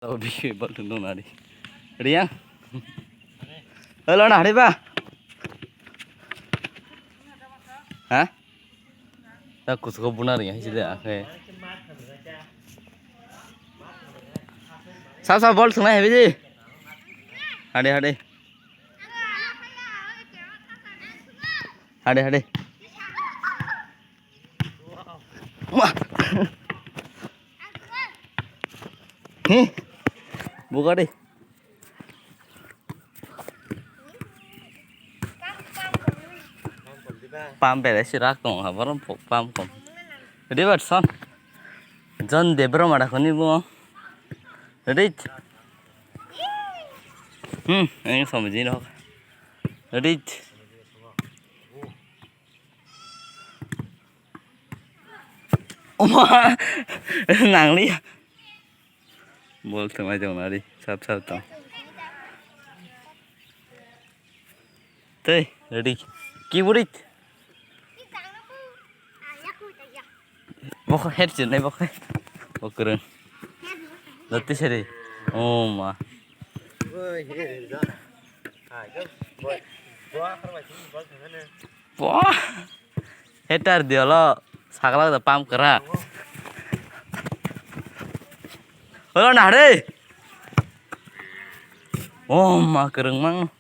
Tao bị bận thằng đâu nào đi. Đi nhá. Lo nào đi ba. Hả? Tao cũng có bún nào nhỉ? Chỉ để cái. Sao bol thằng này hay gì? Hadi. Hadi. Buka đi. Pam beda sirak dong, habaram pam kom. Ready bat son. John Debra mada koni bu. Ready. Ini sama jin ho. Ready. Oma, nang li. Bol tengah jauh nari, sap tong. Teh, ready. Keyboard. Bok head sih, nih bok. Bok keren. Lati sih. Oh ma. Wah, header dia lo, sakala udah pam kerak. Lo nah deh. Oh ma keren mang.